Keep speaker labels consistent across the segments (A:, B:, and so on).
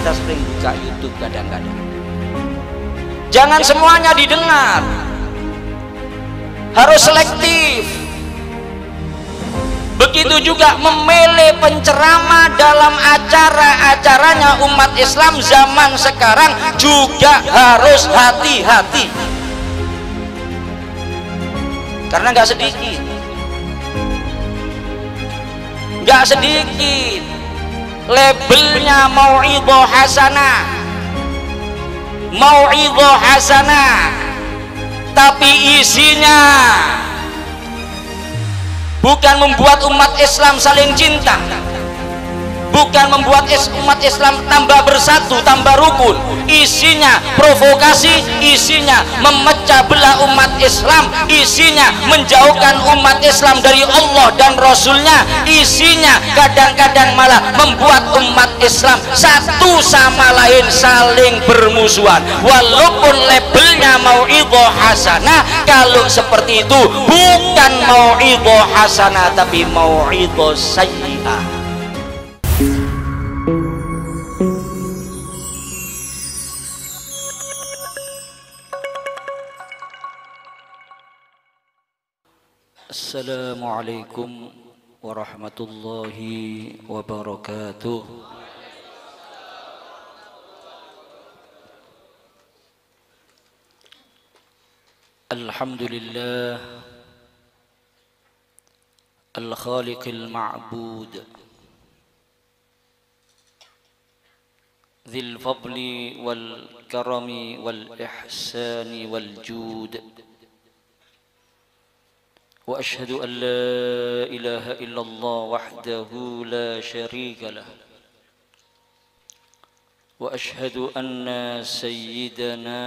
A: kita sering buka YouTube kadang-kadang. Jangan semuanya didengar, harus selektif. Begitu juga memilih penceramah dalam acara-acaranya umat Islam zaman sekarang juga harus hati-hati, karena nggak sedikit labelnya mau'idhah hasanah, tapi isinya bukan membuat umat Islam saling cinta, bukan membuat umat Islam tambah bersatu, tambah rukun. Isinya provokasi, isinya memecah belah umat Islam, isinya menjauhkan umat Islam dari Allah dan Rasulnya, isinya kadang-kadang malah membuat umat Islam satu sama lain saling bermusuhan. Walaupun labelnya mau'idhah hasanah, kalau seperti itu bukan mau'idhah hasanah tapi mau'idhah sayyi'ah. Assalamualaikum warahmatullahi wabarakatuh. Alhamdulillah al-khaliqil ma'bud dzil fadli wal karami wal ihsani wal jud. وأشهد أن لا إله إلا الله وحده لا شريك له وأشهد أن سيدنا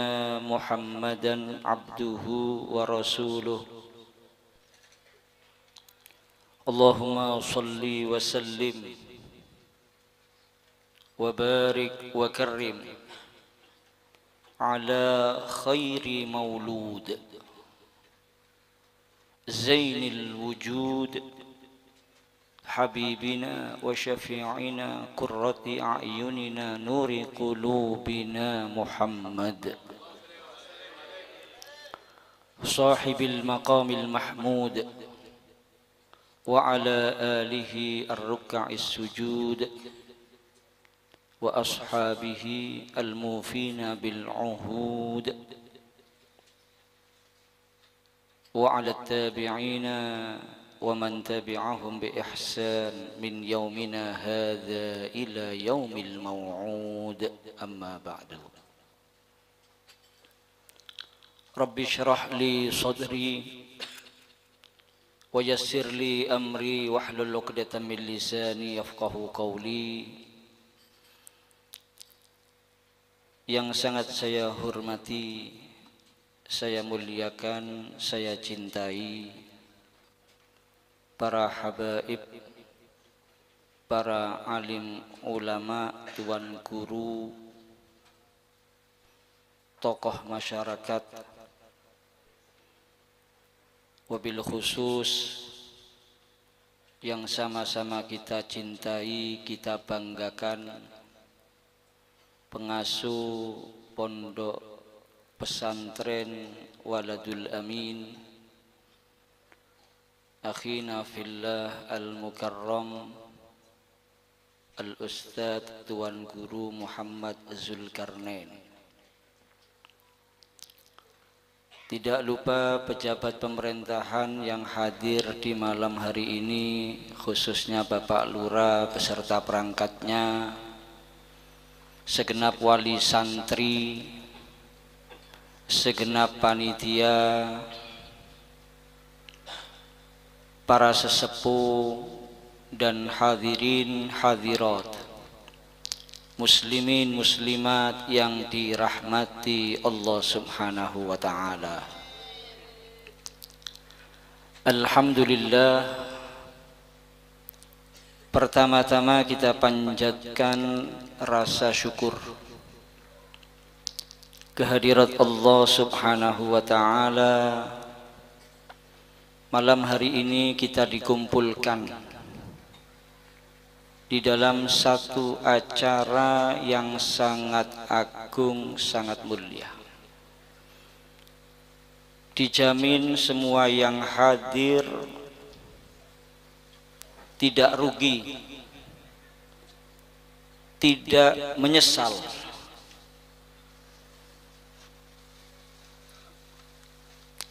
A: محمدا عبده ورسوله اللهم صل وسلم وبارك وكرم على خير مولود زين الوجود حبيبنا وشفيعنا قرة أعيننا نور قلوبنا محمد صاحب المقام المحمود وعلى آله الركع السجود وأصحابه الموفين بالعهود وعلى التابعين ومن تبعهم بإحسان من يومنا هذا إلى يوم الموعود أما بعد رب اشرح لي صدري ويسر لي أمري واحلل عقدة من لساني يفقهوا قولي. Yang sangat saya hormati, saya muliakan, saya cintai para habaib, para alim ulama, tuan guru, tokoh masyarakat, wabil khusus yang sama-sama kita cintai, kita banggakan, pengasuh pondok pesantren Waladul Amin, akhina fillah al-mukarram al-ustadz tuan guru Muhammad Zulkarnain. Tidak lupa pejabat pemerintahan yang hadir di malam hari ini, khususnya Bapak Lurah beserta perangkatnya, segenap wali santri, segenap panitia, para sesepuh dan hadirin hadirat, muslimin muslimat yang dirahmati Allah Subhanahu wa taala. Alhamdulillah, pertama-tama kita panjatkan rasa syukur kehadirat Allah Subhanahu wa taala. Malam hari ini kita dikumpulkan di dalam satu acara yang sangat agung, sangat mulia. Dijamin semua yang hadir tidak rugi, tidak menyesal.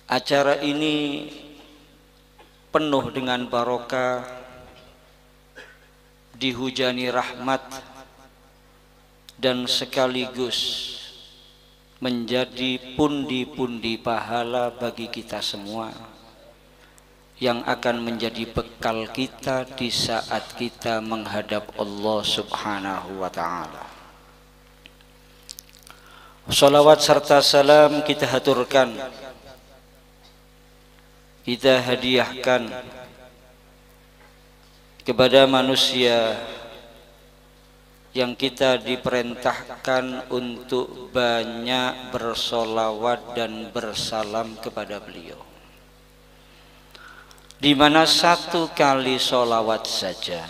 A: Acara ini penuh dengan barokah, dihujani rahmat, dan sekaligus menjadi pundi-pundi pahala bagi kita semua yang akan menjadi bekal kita di saat kita menghadap Allah Subhanahu wa ta'ala. Salawat serta salam kita haturkan, kita hadiahkan kepada manusia yang kita diperintahkan untuk banyak bersolawat dan bersalam kepada beliau, di mana satu kali solawat saja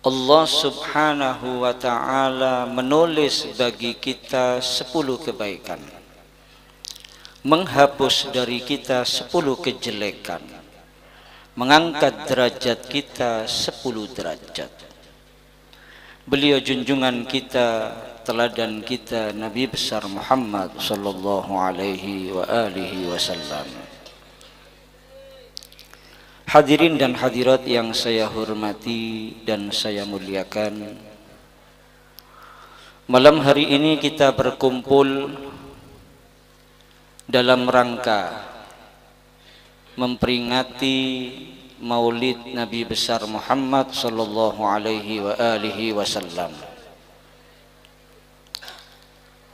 A: Allah Subhanahu wa ta'ala menulis bagi kita 10 kebaikan, menghapus dari kita 10 kejelekan, mengangkat derajat kita 10 derajat. Beliau junjungan kita, teladan kita, Nabi besar Muhammad sallallahu alaihi wa alihi wasallam. Hadirin dan hadirat yang saya hormati dan saya muliakan, malam hari ini kita berkumpul dalam rangka memperingati Maulid Nabi besar Muhammad sallallahu alaihi wa alihi wasallam.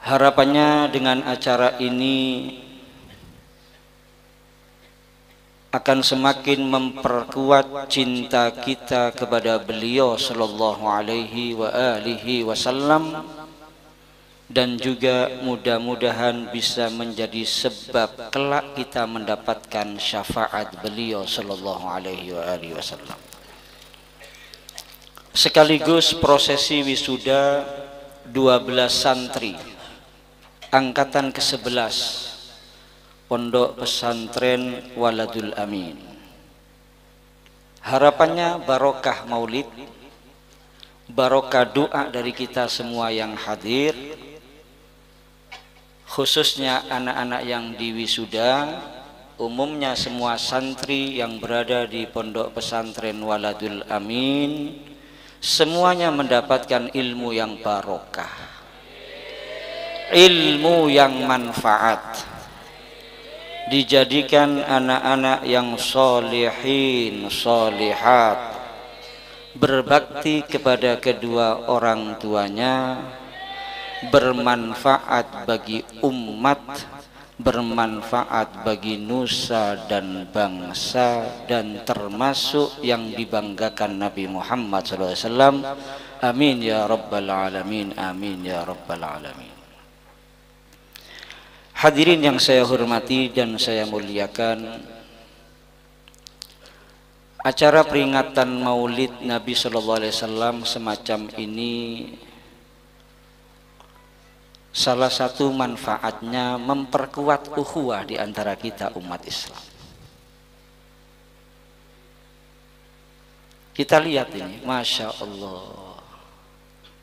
A: Harapannya dengan acara ini akan semakin memperkuat cinta kita kepada beliau sallallahu alaihi wa alihi wasallam, dan juga mudah-mudahan bisa menjadi sebab kelak kita mendapatkan syafaat beliau sallallahu alaihi wasallam. Sekaligus prosesi wisuda 12 santri angkatan ke-11 Pondok Pesantren Waladul Amin. Harapannya barokah maulid, barokah doa dari kita semua yang hadir, khususnya anak-anak yang diwisuda, umumnya semua santri yang berada di Pondok Pesantren Waladul Amin, semuanya mendapatkan ilmu yang barokah, ilmu yang manfaat, dijadikan anak-anak yang solihin, solihat, berbakti kepada kedua orang tuanya, bermanfaat bagi umat, bermanfaat bagi nusa dan bangsa, dan termasuk yang dibanggakan Nabi Muhammad SAW. Amin ya rabbal alamin, amin ya rabbal alamin. Hadirin yang saya hormati dan saya muliakan, acara peringatan Maulid Nabi SAW semacam ini, salah satu manfaatnya memperkuat ukhuwah di antara kita umat Islam. Kita lihat ini, Masya Allah,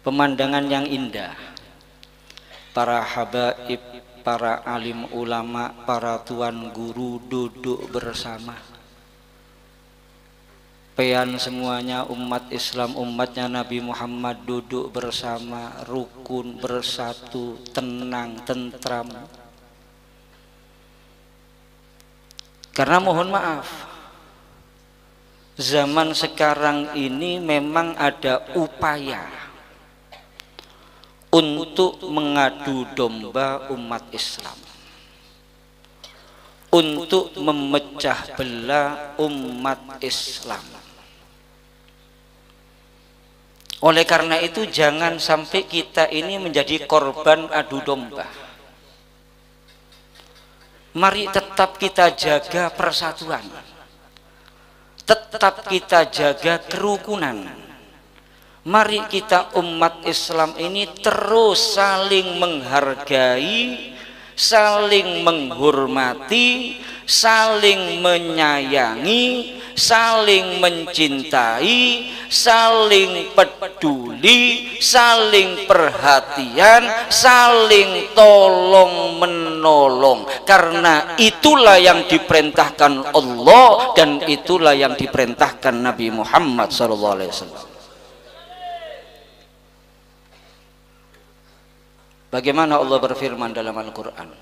A: pemandangan yang indah, para habaib, para alim ulama, para tuan guru duduk bersama. Pean semuanya umat Islam, umatnya Nabi Muhammad duduk bersama, rukun, bersatu, tenang, tentram. Karena mohon maaf, zaman sekarang ini memang ada upaya untuk mengadu domba umat Islam, untuk memecah belah umat Islam. Oleh karena itu jangan sampai kita ini menjadi korban adu domba. Mari tetap kita jaga persatuan, tetap kita jaga kerukunan, Mari kita umat Islam ini terus saling menghargai, saling menghormati, saling menyayangi, saling mencintai, saling peduli, saling perhatian, saling tolong menolong, karena itulah yang diperintahkan Allah dan itulah yang diperintahkan Nabi Muhammad SAW. Bagaimana Allah berfirman dalam Al-Quran,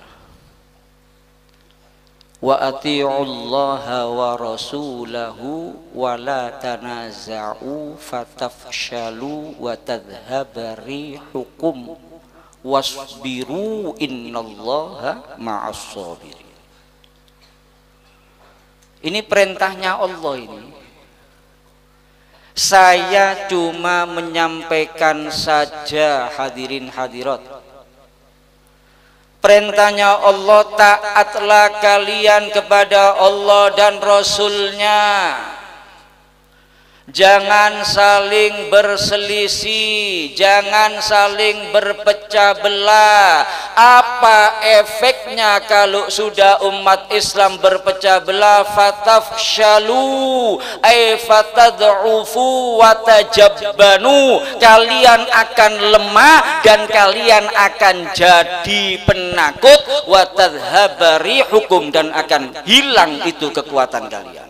A: wa ati'ullaha wa rasulahu wa la tanaza'u fatafshalu wa tadhhaba rihukum wasbiru innallaha ma'as sabirin. Ini perintahnya Allah ini. Saya cuma menyampaikan saja, hadirin hadirat. Perintahnya Allah, taatlah kalian kepada Allah dan Rasulnya. Jangan saling berselisih, jangan saling berpecah belah. Apa efeknya kalau sudah umat Islam berpecah belah? Fatafshalu ay fatad'ufu wa tajabbanu. Kalian akan lemah dan kalian akan jadi penakut, wa tadhhaba rihukum, dan akan hilang itu kekuatan kalian.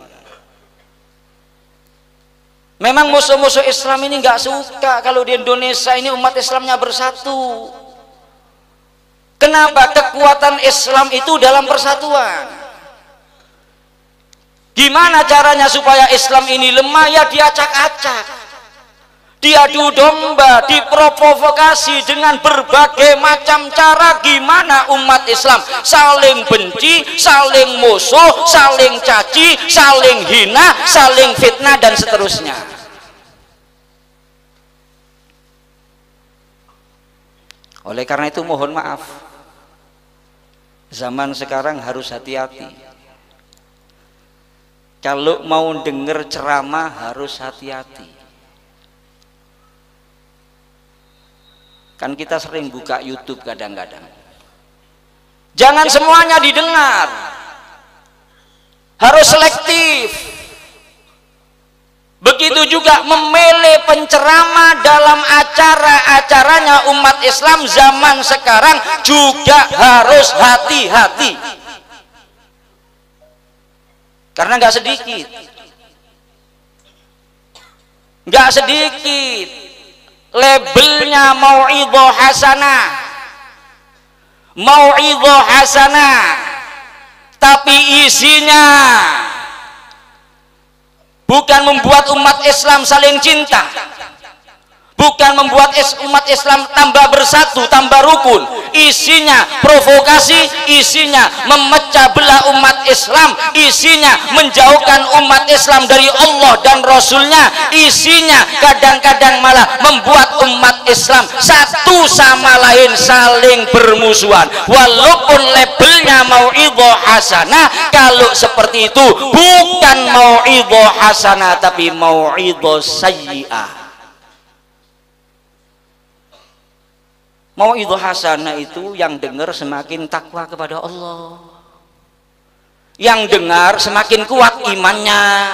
A: Memang musuh-musuh Islam ini nggak suka kalau di Indonesia ini umat Islamnya bersatu. Kenapa? Kekuatan Islam itu dalam persatuan. Gimana caranya supaya Islam ini lemah? Ya diacak-acak, diadu domba, diprovokasi dengan berbagai macam cara. Gimana umat Islam saling benci, saling musuh, saling caci, saling hina, saling fitnah, dan seterusnya. Oleh karena itu mohon maaf, zaman sekarang harus hati-hati. Kalau mau dengar ceramah harus hati-hati. Kan kita sering buka YouTube kadang-kadang. Jangan semuanya didengar, harus selektif. Begitu juga memilih penceramah dalam acara-acaranya umat Islam zaman sekarang juga harus hati-hati. Karena nggak sedikit labelnya mau'idhah hasanah, tapi isinya bukan membuat umat Islam saling cinta, bukan membuat umat Islam tambah bersatu, tambah rukun. Isinya provokasi, isinya memecah belah umat Islam, isinya menjauhkan umat Islam dari Allah dan Rasulnya, isinya kadang-kadang malah membuat umat Islam satu sama lain saling bermusuhan. Walaupun labelnya mau'idhah hasanah, kalau seperti itu bukan mau'idhah hasanah tapi mau'idhah sayyi'ah. Mau'idhah hasanah itu yang dengar semakin takwa kepada Allah, yang dengar semakin kuat imannya,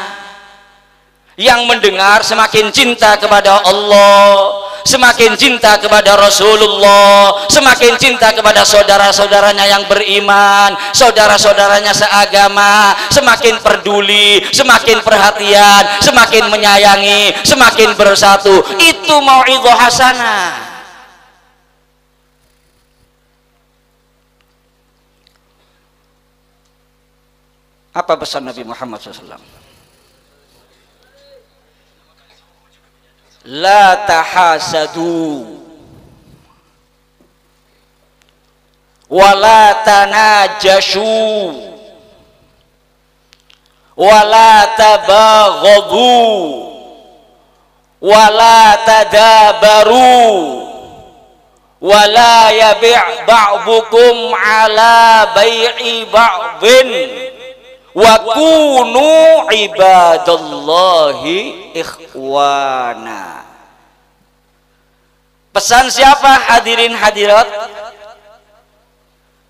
A: yang mendengar semakin cinta kepada Allah, semakin cinta kepada Rasulullah, semakin cinta kepada saudara-saudaranya yang beriman, saudara-saudaranya seagama, semakin peduli, semakin perhatian, semakin menyayangi, semakin bersatu. Itu mau'idhah hasanah. Apa pesan Nabi Muhammad SAW? La tahasadu wa la tanajashu wa la tabaghadu wa la tadabaru wa la yabi' ba'dukum ala bai'i ba'din wa kunu ibadallahi ikhwana. Pesan siapa hadirin hadirat?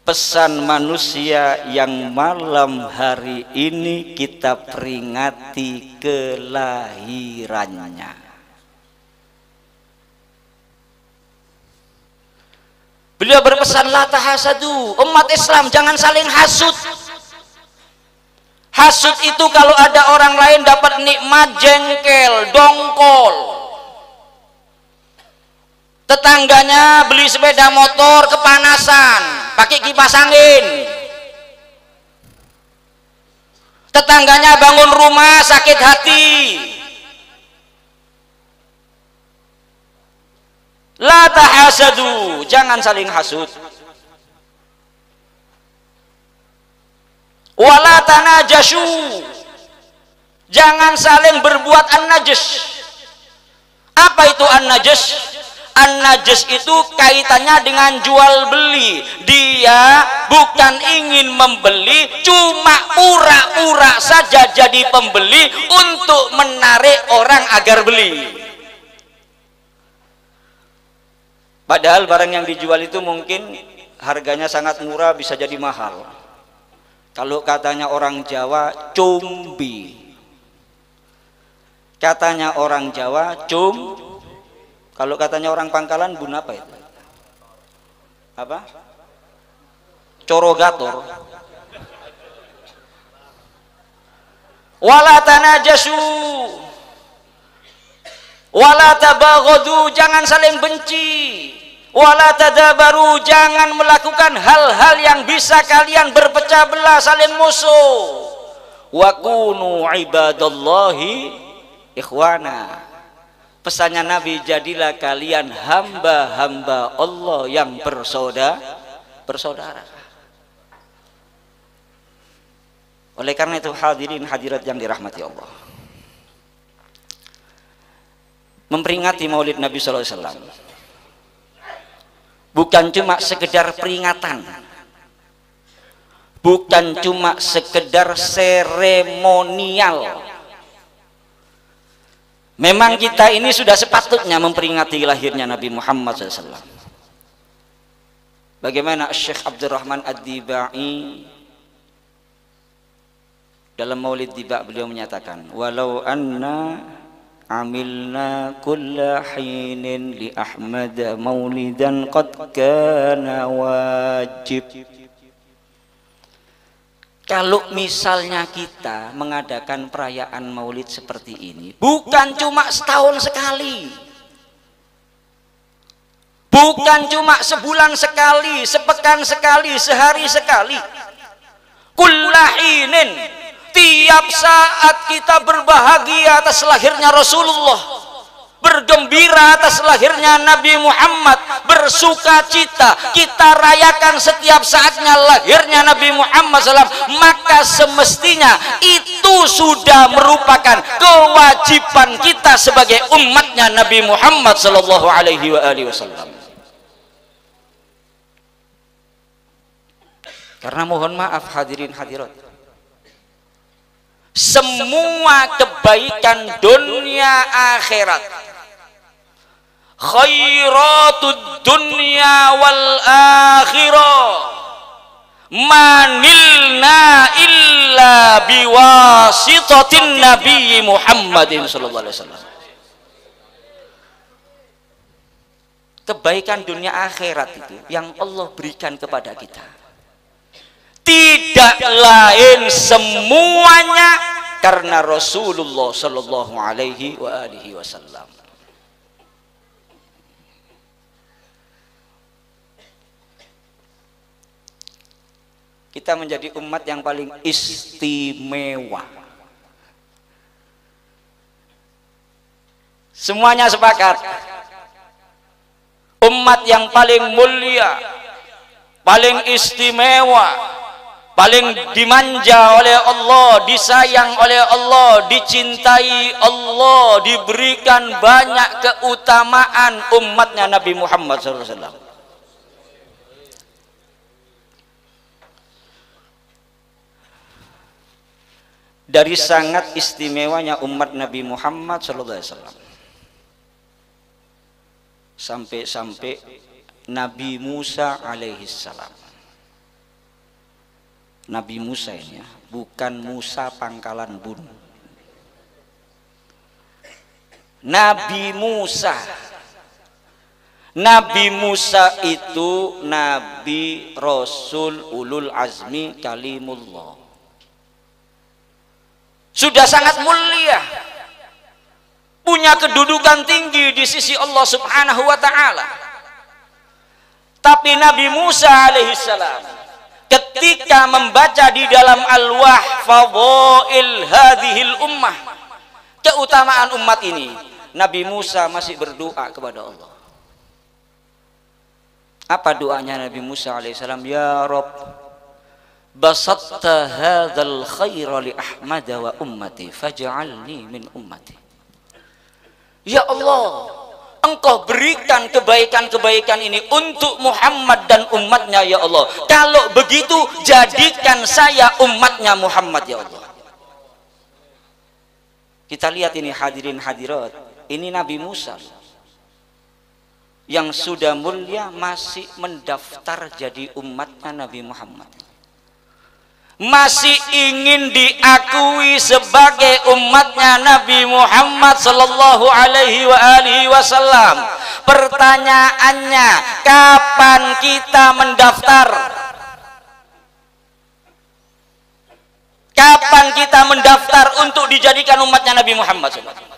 A: Pesan manusia yang malam hari ini kita peringati kelahirannya. Beliau berpesan, la tahasadu, umat Islam jangan saling hasud. Hasud itu kalau ada orang lain dapat nikmat, jengkel, dongkol. Tetangganya beli sepeda motor kepanasan, pakai kipas angin. Tetangganya bangun rumah sakit hati. La tahasadu, jangan saling hasud. Wala tanajashu, jangan saling berbuat an-najas. Apa itu an-najas? An-najas itu kaitannya dengan jual beli. Dia bukan ingin membeli, cuma pura-pura saja jadi pembeli untuk menarik orang agar beli. Padahal barang yang dijual itu mungkin harganya sangat murah, bisa jadi mahal. Kalau katanya orang Jawa, cumbi. Katanya orang Jawa, kalau katanya orang Pangkalan, bun apa itu? Apa? Corogator. Wala tanajasu, wala tabaghadu, jangan saling benci. Wala tadabaru, jangan melakukan hal-hal yang bisa kalian berpecah belah, saling musuh. Wa kunu ibadallahi ikhwana. Pesannya Nabi, jadilah kalian hamba-hamba Allah yang bersaudara. Oleh karena itu hadirin hadirat yang dirahmati Allah, memperingati Maulid Nabi sallallahu alaihi wasallam bukan cuma sekedar peringatan, bukan cuma sekedar seremonial. Memang kita ini sudah sepatutnya memperingati lahirnya Nabi Muhammad SAW. Bagaimana Syekh Abdurrahman Ad-Dibai dalam Maulid Diba, beliau menyatakan, walau anna amilna kulla hinin li Ahmad maulidan qad kana wajib. Kalau misalnya kita mengadakan perayaan maulid seperti ini, bukan cuma setahun sekali, bukan cuma sebulan sekali, sepekan sekali, sehari sekali, kulla hinin, tiap saat kita berbahagia atas lahirnya Rasulullah, bergembira atas lahirnya Nabi Muhammad, bersuka cita, kita rayakan setiap saatnya lahirnya Nabi Muhammad SAW, maka semestinya itu sudah merupakan kewajiban kita sebagai umatnya Nabi Muhammad SAW. Karena mohon maaf hadirin hadirat, semua kebaikan dunia akhirat, khairatud dunya wal akhirah, manilna illa biwasitatin Nabi Muhammadin sallallahu alaihi wasallam. Kebaikan dunia akhirat itu yang Allah berikan kepada kita, tidak lain semuanya karena Rasulullah sallallahu alaihi wasallam. Kita menjadi umat yang paling istimewa. Semuanya sepakat, umat yang paling mulia, paling istimewa, paling dimanja oleh Allah, disayang oleh Allah, dicintai Allah, diberikan banyak keutamaan umatnya Nabi Muhammad SAW. Dari sangat istimewanya umat Nabi Muhammad SAW, Sampai-sampai Nabi Musa alaihissalam. Nabi Musa ini ya, bukan Musa pangkalan bun. Nabi Musa. Nabi Musa itu Nabi Rasul Ulul Azmi Kalimullah. Sudah sangat mulia, punya kedudukan tinggi di sisi Allah Subhanahu wa ta'ala. Tapi Nabi Musa alaihissalam ketika membaca di dalam alwah fadhail hadhil ummah, keutamaan umat ini, Nabi Musa masih berdoa kepada Allah. Apa doanya Nabi Musa alaihissalam? Ya Rabb, basatta hadzal khaira li Ahmad wa ummati faj'alni min ummati. Ya Allah, Engkau berikan kebaikan-kebaikan ini untuk Muhammad dan umatnya ya Allah. Kalau begitu jadikan saya umatnya Muhammad ya Allah. Kita lihat ini hadirin hadirat, ini Nabi Musa yang sudah mulia masih mendaftar jadi umatnya Nabi Muhammad, masih ingin diakui sebagai umatnya Nabi Muhammad sallallahu alaihi wasallam. Pertanyaannya, kapan kita mendaftar? Kapan kita mendaftar untuk dijadikan umatnya Nabi Muhammad sallallahu alaihi wasallam?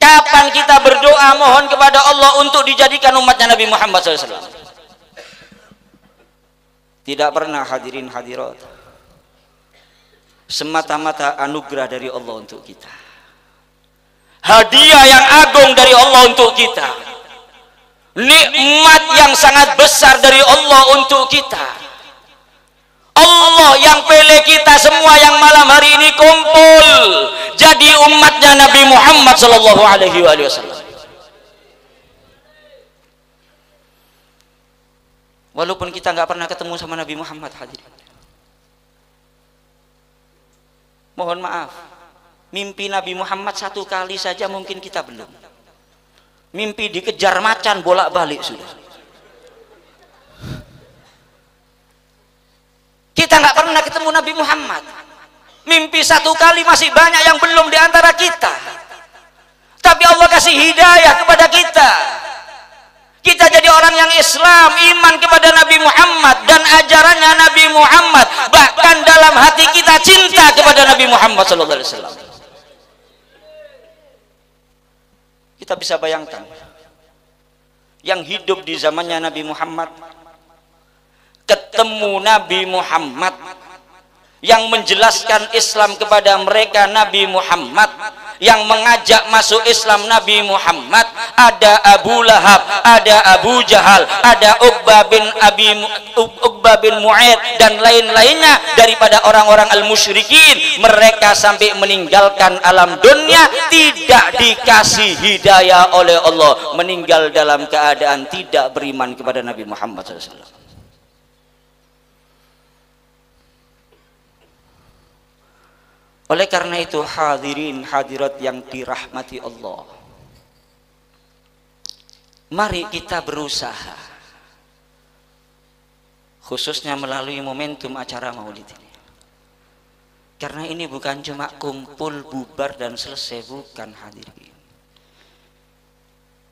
A: Kapan kita berdoa mohon kepada Allah untuk dijadikan umatnya Nabi Muhammad SAW? Tidak pernah hadirin hadirat. Semata-mata anugerah dari Allah untuk kita. Hadiah yang agung dari Allah untuk kita. Nikmat yang sangat besar dari Allah untuk kita. Allah yang pilih kita semua yang malam hari ini kumpul jadi umatnya Nabi Muhammad sallallahu alaihi wasallam. Walaupun kita nggak pernah ketemu sama Nabi Muhammad, hadirin. Mohon maaf, mimpi Nabi Muhammad satu kali saja mungkin kita belum. Mimpi dikejar macan bolak-balik sudah. Kita nggak pernah ketemu Nabi Muhammad. Mimpi satu kali masih banyak yang belum di antara kita. Tapi Allah kasih hidayah kepada kita. Kita jadi orang yang Islam, iman kepada Nabi Muhammad dan ajarannya Nabi Muhammad. Bahkan dalam hati kita cinta kepada Nabi Muhammad sallallahu alaihi wasallam. Kita bisa bayangkan yang hidup di zamannya Nabi Muhammad, ketemu Nabi Muhammad yang menjelaskan Islam kepada mereka Nabi Muhammad, yang mengajak masuk Islam Nabi Muhammad. Ada Abu Lahab, ada Abu Jahal, ada Uqbah bin Mu'aid dan lain-lainnya daripada orang-orang al-musyrikin. Mereka sampai meninggalkan alam dunia tidak dikasih hidayah oleh Allah, meninggal dalam keadaan tidak beriman kepada Nabi Muhammad SAW. Oleh karena itu hadirin hadirat yang dirahmati Allah, mari kita berusaha, khususnya melalui momentum acara maulid ini. Karena ini bukan cuma kumpul, bubar dan selesai, bukan hadirin.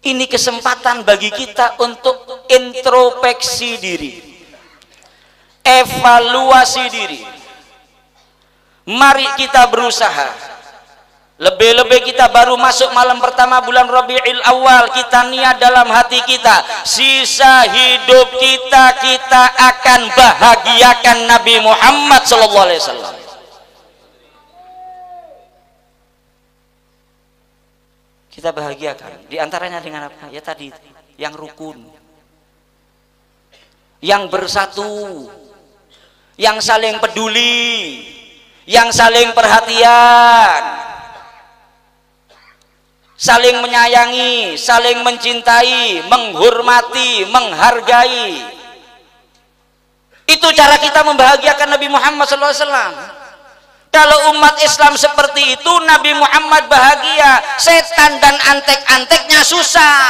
A: Ini kesempatan bagi kita untuk introspeksi diri, evaluasi diri. Mari kita berusaha. Lebih-lebih kita baru masuk malam pertama bulan Rabiul Awal, kita niat dalam hati kita, sisa hidup kita akan bahagiakan Nabi Muhammad sallallahu alaihi wasallam. Kita bahagiakan. Di antaranya dengan apa? Ya tadi, yang rukun, yang bersatu, yang saling peduli, yang saling perhatian, saling menyayangi, saling mencintai, menghormati, menghargai. Itu cara kita membahagiakan Nabi Muhammad SAW. Kalau umat Islam seperti itu, Nabi Muhammad bahagia, setan dan antek-anteknya susah.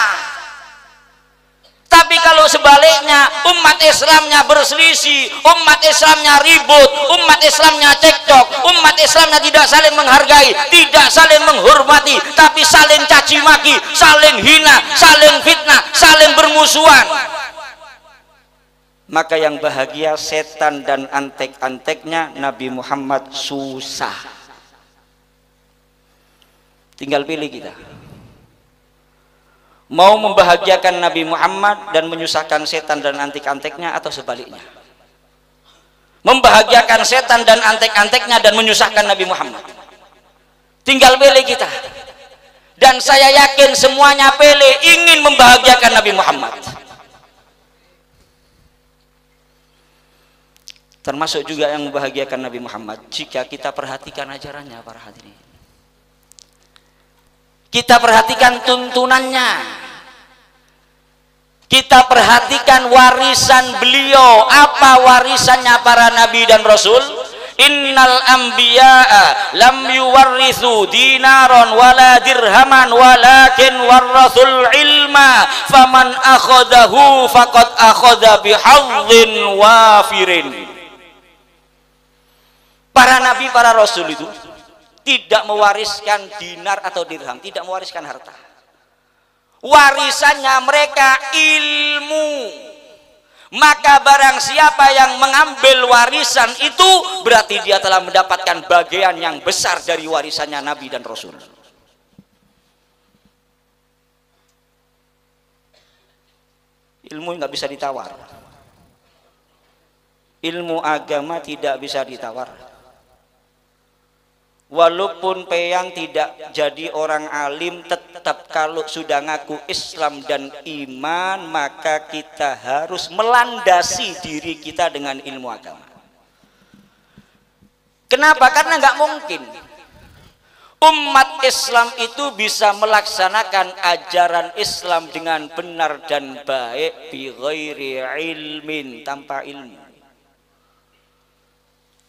A: sebaliknya umat Islamnya berselisih, umat Islamnya ribut, umat Islamnya cekcok, umat Islamnya tidak saling menghargai, tidak saling menghormati, tapi saling caci maki, saling hina, saling fitnah, saling bermusuhan, maka yang bahagia setan dan antek-anteknya, Nabi Muhammad susah. Tinggal pilih kita mau membahagiakan Nabi Muhammad dan menyusahkan setan dan antek-anteknya, atau sebaliknya membahagiakan setan dan antek-anteknya dan menyusahkan Nabi Muhammad. Tinggal pilih kita, dan saya yakin semuanya pilih ingin membahagiakan Nabi Muhammad, termasuk juga yang membahagiakan Nabi Muhammad jika kita perhatikan ajarannya. Para hadirin, kita perhatikan tuntunannya, kita perhatikan warisan beliau. Apa warisannya para nabi dan rasul? Innal anbiya'a lam yuwarrithu dinaron wala dirhaman walakin warrathul ilma faman akhadahu faqad akhadha bihadzin wafirin. Para nabi, para rasul itu tidak mewariskan dinar atau dirham, tidak mewariskan harta. Warisannya mereka ilmu. Maka barang siapa yang mengambil warisan itu, berarti dia telah mendapatkan bagian yang besar dari warisannya Nabi dan Rasul. Ilmu nggak bisa ditawar. Ilmu agama tidak bisa ditawar. Walaupun peyang tidak jadi orang alim, tetap kalau sudah ngaku Islam dan iman, maka kita harus melandasi diri kita dengan ilmu agama. Kenapa? Karena nggak mungkin umat Islam itu bisa melaksanakan ajaran Islam dengan benar dan baik bi ghairi ilmin, tanpa ilmu.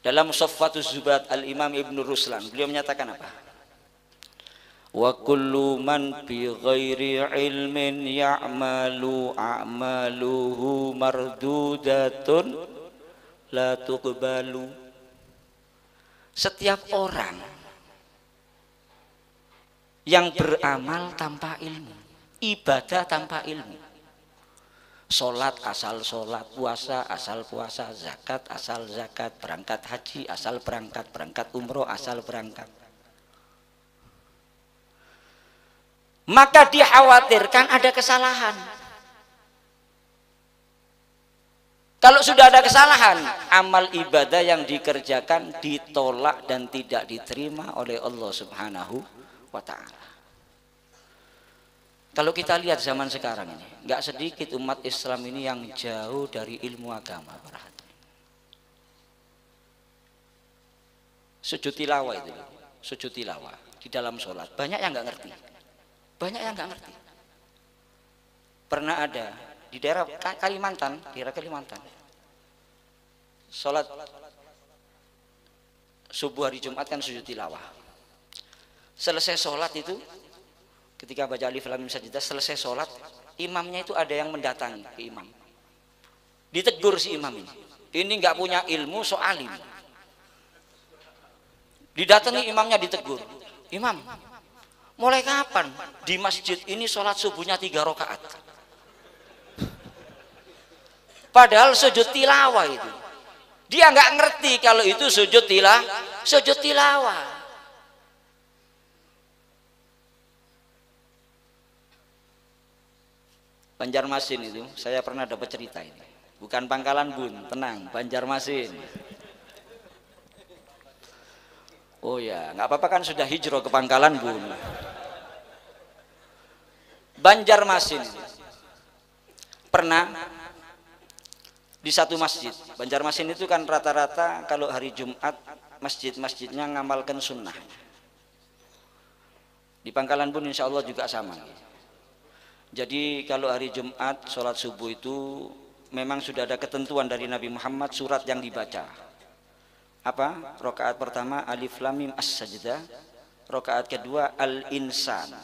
A: Dalam Safwatus Zubat Al-Imam Ibn Ruslan, beliau menyatakan apa? Wa kullu man bi ghairi ilmin ya'malu a'maluhu mardudatun la tuqbalu. Setiap orang yang beramal tanpa ilmu, ibadah tanpa ilmu, sholat asal sholat, puasa asal puasa, zakat asal zakat, berangkat haji asal berangkat, berangkat umroh asal berangkat, maka dikhawatirkan ada kesalahan. Kalau sudah ada kesalahan, amal ibadah yang dikerjakan ditolak dan tidak diterima oleh Allah Subhanahu wa ta'ala. Kalau kita lihat zaman sekarang ini, nggak sedikit umat Islam ini yang jauh dari ilmu agama. Sujud tilawah itu, sujud tilawah di dalam sholat, banyak yang nggak ngerti, banyak yang nggak ngerti. Pernah ada di daerah Kalimantan, sholat subuh hari Jumat kan sujud tilawah. Selesai sholat itu, ketika baca alif lam mim sajdah, selesai sholat, imamnya itu ada yang mendatangi ke imam, ditegur si imam ini nggak punya ilmu, so alim. Didatangi imamnya, ditegur, imam, mulai kapan di masjid ini sholat subuhnya 3 rakaat? Padahal sujud tilawah itu, dia nggak ngerti kalau itu sujud tilawah. Banjarmasin itu saya pernah dapat cerita ini, bukan Pangkalan Bun, tenang, Banjarmasin. Oh ya, nggak apa-apa kan sudah hijrah ke Pangkalan Bun. Banjarmasin pernah di satu masjid. Banjarmasin itu kan rata-rata kalau hari Jumat masjid-masjidnya ngamalkan sunnah. Di Pangkalan Bun insya Allah juga sama. Jadi kalau hari Jumat sholat subuh itu memang sudah ada ketentuan dari Nabi Muhammad surat yang dibaca. Apa? Rakaat pertama alif lam mim as-sajdah, rakaat kedua al-insan.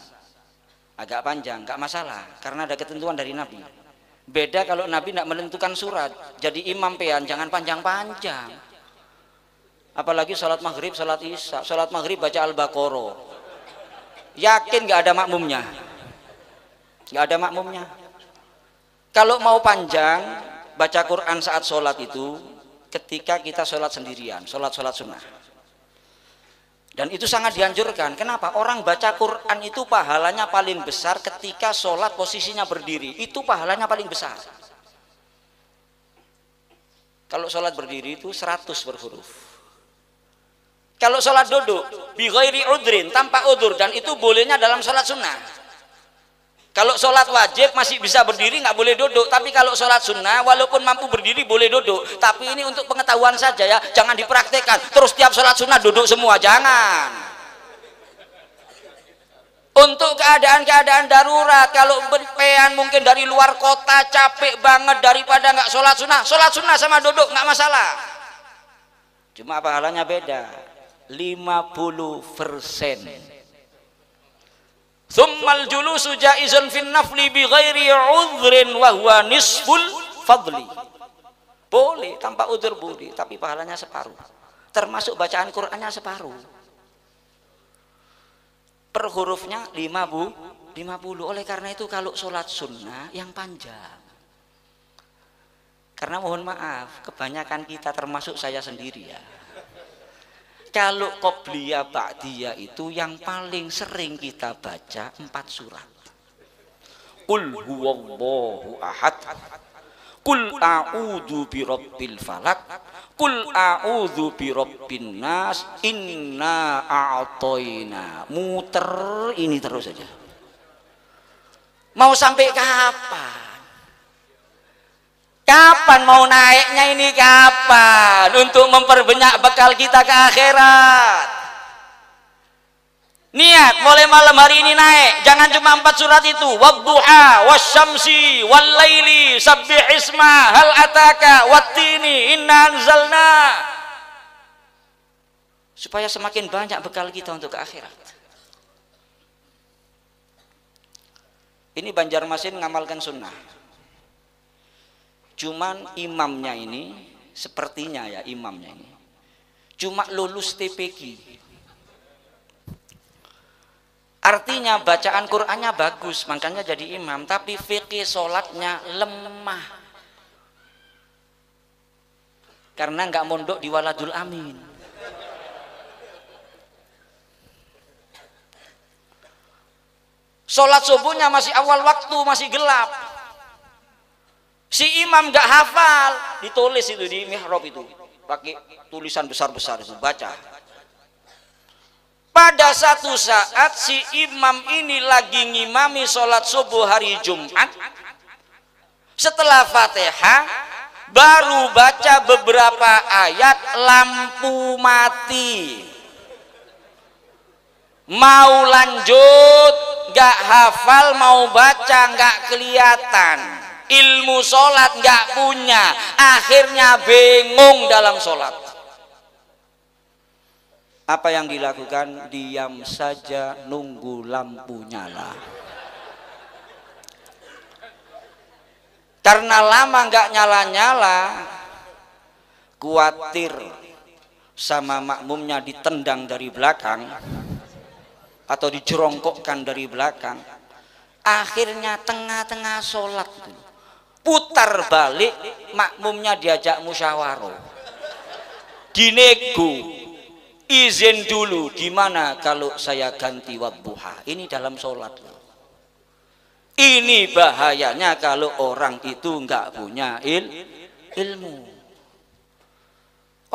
A: Agak panjang, nggak masalah karena ada ketentuan dari Nabi. Beda kalau Nabi tidak menentukan surat. Jadi imam pean jangan panjang-panjang. Apalagi sholat maghrib, sholat isya. Sholat maghrib baca Al-Baqarah. Yakin nggak ada makmumnya? Nggak ada makmumnya. Kalau mau panjang, baca Quran saat sholat itu ketika kita sholat sendirian, sholat sunnah. Dan itu sangat dianjurkan. Kenapa? Orang baca Quran itu pahalanya paling besar ketika sholat posisinya berdiri. Itu pahalanya paling besar. Kalau sholat berdiri itu 100 per huruf. Kalau sholat duduk, bi ghairi udrin, tanpa udur, dan itu bolehnya dalam sholat sunnah. Kalau sholat wajib masih bisa berdiri, nggak boleh duduk. Tapi kalau sholat sunnah, walaupun mampu berdiri boleh duduk. Tapi ini untuk pengetahuan saja ya, jangan dipraktekkan. Terus tiap sholat sunnah duduk semua, jangan. Untuk keadaan-keadaan darurat, kalau berpean mungkin dari luar kota capek banget daripada nggak sholat sunnah sama duduk nggak masalah. Cuma pahalanya beda, 50%. Tsummal julusu jaizun fin nafli bi ghairi udhrin wa huwa nisful fadli. Boleh tanpa udzur boleh, tapi pahalanya separuh. Termasuk bacaan Qur'annya separuh. Per hurufnya 50. Oleh karena itu kalau sholat sunnah yang panjang. Karena mohon maaf, kebanyakan kita termasuk saya sendiri ya. Kalau qobliyah ba'diyah itu yang paling sering kita baca 4 surat. Qul huwallahu ahad, Qul a'udzu birabbil falaq, Qul a'udzu birabbin nas, inna a'toina. Muter ini terus saja. Mau sampai kapan? Kapan mau naiknya ini, kapan? Untuk memperbanyak bekal kita ke akhirat. Niat mulai malam hari ini naik. Jangan cuma 4 surat itu. Wadduha, wasyamsi, wallaili, sabbih isma, hal ataka, wattini, inna anzalna. Supaya semakin banyak bekal kita untuk ke akhirat. Ini Banjarmasin ngamalkan sunnah. Cuman imamnya ini, sepertinya ya imamnya ini, cuma lulus TPQ. Artinya bacaan Qur'annya bagus, makanya jadi imam, tapi fikih sholatnya lemah. Karena nggak mondok di Waladul Amin. Sholat subuhnya masih awal waktu, masih gelap. Si imam gak hafal, ditulis itu di mihrab itu, pakai tulisan besar-besar itu, baca. Pada satu saat si imam ini lagi ngimami sholat subuh hari Jumat. Setelah Fatihah baru baca beberapa ayat, lampu mati. Mau lanjut gak hafal, mau baca gak kelihatan. Ilmu sholat nggak punya, akhirnya bingung dalam sholat. Apa yang dilakukan? Diam saja, nunggu lampu nyala. Karena lama nggak nyala-nyala, khawatir sama makmumnya ditendang dari belakang atau dijerongkokkan dari belakang. Akhirnya tengah-tengah sholat putar balik, makmumnya diajak musyawarah, dinego, izin dulu, gimana kalau saya ganti wadduha. Ini dalam sholat. Ini bahayanya kalau orang itu nggak punya ilmu.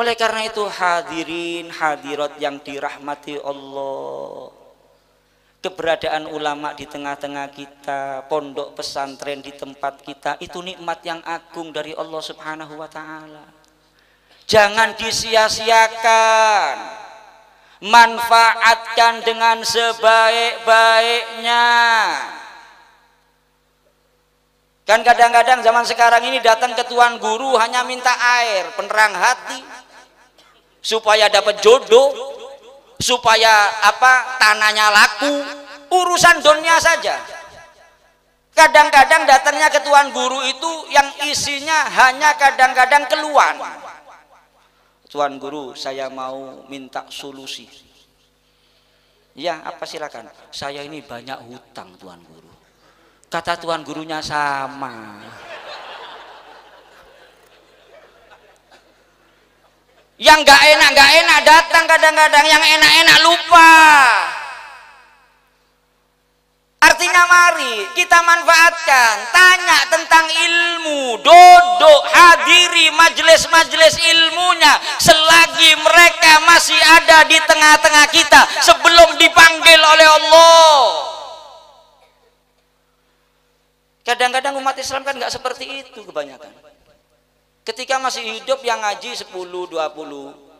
A: Oleh karena itu hadirin hadirat yang dirahmati Allah, keberadaan ulama di tengah-tengah kita, pondok pesantren di tempat kita, itu nikmat yang agung dari Allah Subhanahu wa ta'ala. Jangan disia-siakan, manfaatkan dengan sebaik-baiknya. Kan kadang-kadang zaman sekarang ini datang ke tuan guru hanya minta air, penerang hati, supaya dapat jodoh, supaya tanahnya laku, urusan dunia saja. Kadang-kadang datangnya ke tuan guru itu yang isinya hanya kadang-kadang keluhan. Tuan guru, saya mau minta solusi. Ya, apa silakan. Saya ini banyak hutang tuan guru. Kata tuan gurunya sama. Yang nggak enak datang kadang-kadang, yang enak-enak lupa. Artinya mari kita manfaatkan, tanya tentang ilmu, duduk hadiri majelis-majelis ilmunya selagi mereka masih ada di tengah-tengah kita sebelum dipanggil oleh Allah. Kadang-kadang umat Islam kan nggak seperti itu kebanyakan. Ketika masih hidup yang ngaji 10, 20,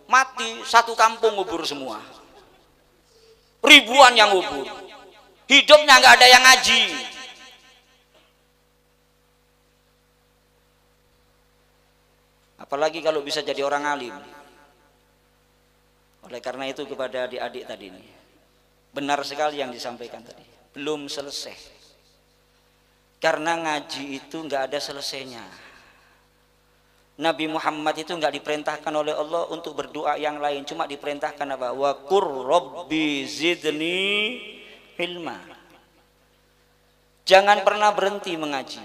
A: mati satu kampung ngubur semua. Ribuan yang ngubur. Hidupnya nggak ada yang ngaji. Apalagi kalau bisa jadi orang alim. Oleh karena itu kepada adik-adik tadi ini, benar sekali yang disampaikan tadi. Belum selesai. Karena ngaji itu nggak ada selesainya. Nabi Muhammad itu nggak diperintahkan oleh Allah untuk berdoa yang lain, cuma diperintahkan apa? Wa qur rabbi zidni ilma. Jangan pernah berhenti mengaji.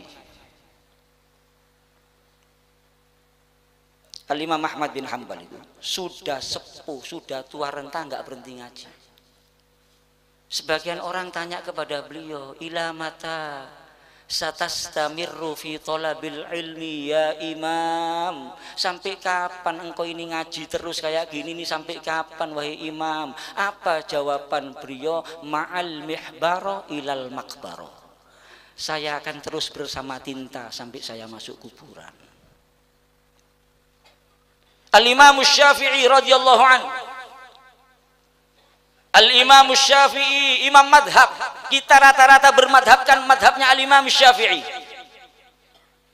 A: Al-Imam Ahmad bin Hanbal itu sudah sepuh, sudah tua renta, nggak berhenti ngaji. Sebagian orang tanya kepada beliau, ila mata satastamirru fi thalabil ilmi ya imam, sampai kapan engkau ini ngaji terus kayak gini nih, sampai kapan wahai imam? Apa jawaban beliau? Ma'al mihbaro ilal makbaro, saya akan terus bersama tinta sampai saya masuk kuburan. Al-Imam Syafi'i radhiyallahu anhu, Al-Imam Syafi'i imam madhab, kita rata-rata bermadhabkan madhabnya Al-Imam Syafi'i.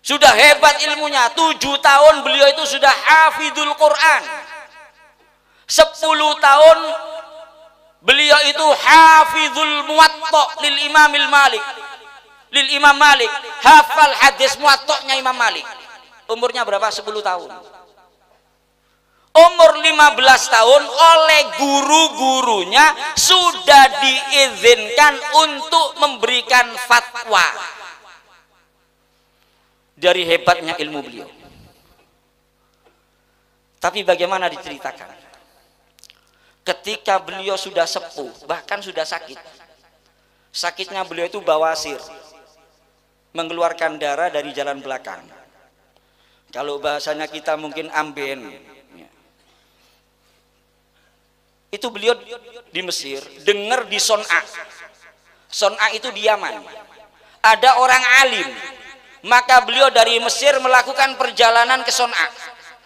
A: Sudah hebat ilmunya, 7 tahun beliau itu sudah hafidul Quran. 10 tahun beliau itu hafidul muwatta lil Imam Malik, hafal hadis muwatta'nya Imam Malik. Umurnya berapa? 10 tahun. Umur 15 tahun oleh guru-gurunya sudah diizinkan untuk memberikan fatwa. Dari hebatnya ilmu beliau. Tapi bagaimana diceritakan? Ketika beliau sudah sepuh, bahkan sudah sakit. Sakitnya beliau itu bawasir, mengeluarkan darah dari jalan belakang. Kalau bahasanya kita mungkin amben. Itu beliau di Mesir, dengar di Son'a. Son'a itu di Yaman. Ada orang alim, maka beliau dari Mesir melakukan perjalanan ke Son'a.